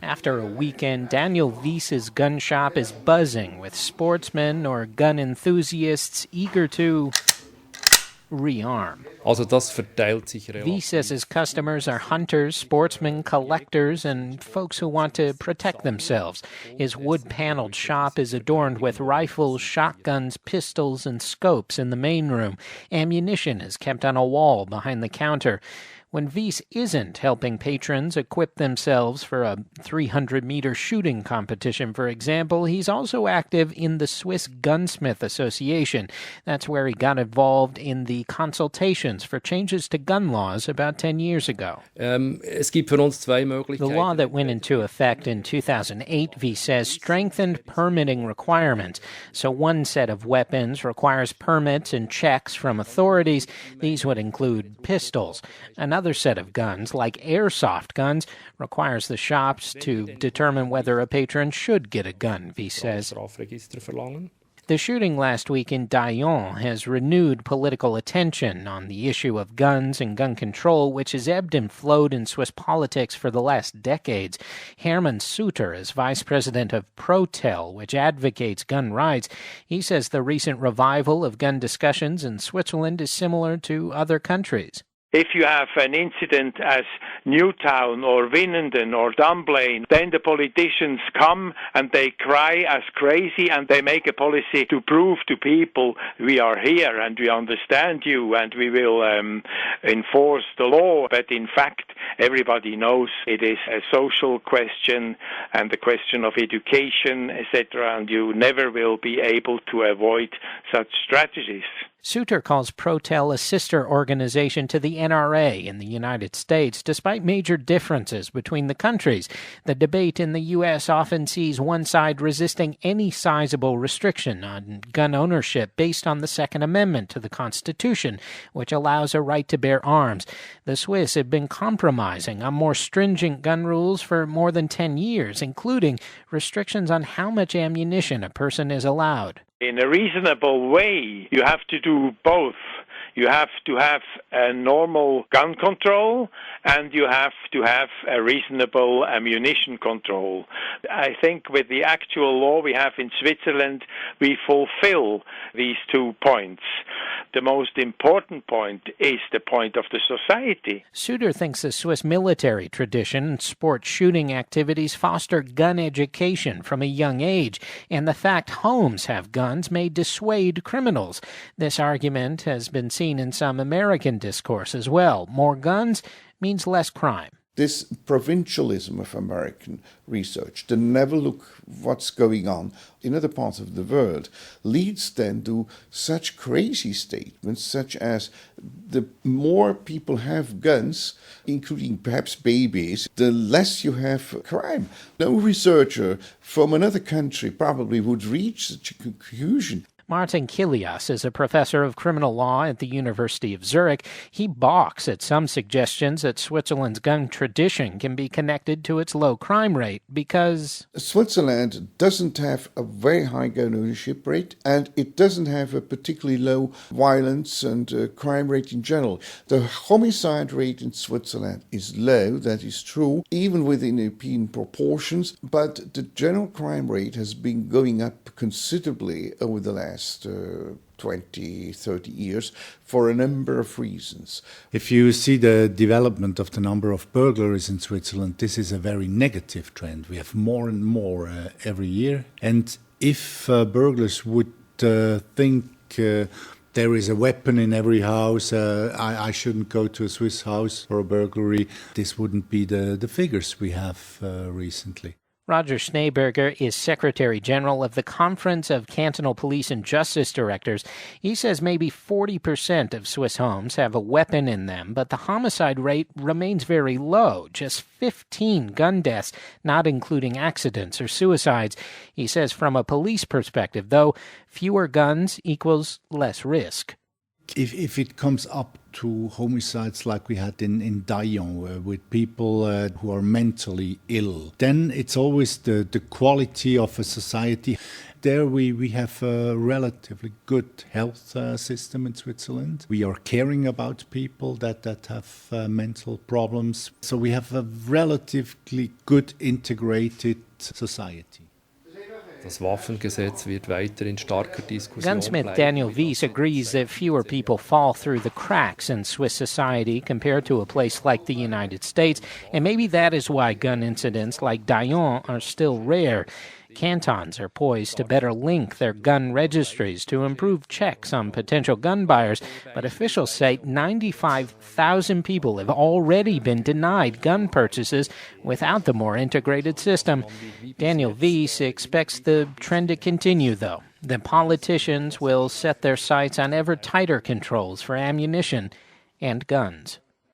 After a weekend, Daniel Wies's gun shop is buzzing with sportsmen or gun enthusiasts eager to rearm. Wies says his customers are hunters, sportsmen, collectors, and folks who want to protect themselves. His wood-paneled shop is adorned with rifles, shotguns, pistols, and scopes in the main room. Ammunition is kept on a wall behind the counter. When Wies isn't helping patrons equip themselves for a 300-meter shooting competition, for example, he's also active in the Swiss Gunsmith Association. That's where he got involved in the consultations for changes to gun laws about 10 years ago. The law that went into effect in 2008, Wies says, strengthened permitting requirements. So one set of weapons requires permits and checks from authorities. These would include pistols. Another set of guns, like airsoft guns, requires the shops to determine whether a patron should get a gun, Wies says. The shooting last week in Daillon has renewed political attention on the issue of guns and gun control, which has ebbed and flowed in Swiss politics for the last decades. Hermann Suter is vice president of Protel, which advocates gun rights. He says the recent revival of gun discussions in Switzerland is similar to other countries. If you have an incident as Newtown or Winnenden or Dunblane, then the politicians come and they cry as crazy and they make a policy to prove to people we are here and we understand you and we will enforce the law. But in fact, everybody knows it is a social question and the question of education, etc., and you never will be able to avoid such strategies. Suter calls Protel a sister organization to the NRA in the United States, despite major differences between the countries. The debate in the U.S. often sees one side resisting any sizable restriction on gun ownership based on the Second Amendment to the Constitution, which allows a right to bear arms. The Swiss have been compromising on more stringent gun rules for more than 10 years, including restrictions on how much ammunition a person is allowed. In a reasonable way, you have to do both. You have to have a normal gun control and you have to have a reasonable ammunition control. I think with the actual law we have in Switzerland, we fulfill these 2 points. The most important point is the point of the society. Suter thinks the Swiss military tradition and sport shooting activities foster gun education from a young age, and the fact homes have guns may dissuade criminals. This argument has been seen in some American discourse as well. More guns means less crime. This provincialism of American research, the never look what's going on in other parts of the world, leads then to such crazy statements such as the more people have guns, including perhaps babies, the less you have crime. No researcher from another country probably would reach such a conclusion. Martin Kilias is a professor of criminal law at the University of Zurich. He balks at some suggestions that Switzerland's gun tradition can be connected to its low crime rate because Switzerland doesn't have a very high gun ownership rate and it doesn't have a particularly low violence and crime rate in general. The homicide rate in Switzerland is low, that is true, even within European proportions, but the general crime rate has been going up considerably over the last 20, 30 years for a number of reasons. If you see the development of the number of burglaries in Switzerland, this is a very negative trend. We have more and more every year. And if burglars would think there is a weapon in every house, I shouldn't go to a Swiss house for a burglary, this wouldn't be the figures we have recently. Roger Schneeberger is Secretary General of the Conference of Cantonal Police and Justice Directors. He says maybe 40% of Swiss homes have a weapon in them, but the homicide rate remains very low, just 15 gun deaths, not including accidents or suicides. He says from a police perspective, though, fewer guns equals less risk. If it comes up to homicides like we had in Daillon, with people who are mentally ill, then it's always the quality of a society. There we have a relatively good health system in Switzerland. We are caring about people that have mental problems. So we have a relatively good integrated society. Das Waffengesetz wird weiter in starker Diskussion Gunsmith bleiben. Daniel Wies agrees that fewer people fall through the cracks in Swiss society compared to a place like the United States, and maybe that is why gun incidents like Daillon are still rare. Cantons are poised to better link their gun registries to improve checks on potential gun buyers, but officials say 95,000 people have already been denied gun purchases without the more integrated system. Daniel Wies expects the trend to continue, though. The politicians will set their sights on ever tighter controls for ammunition and guns.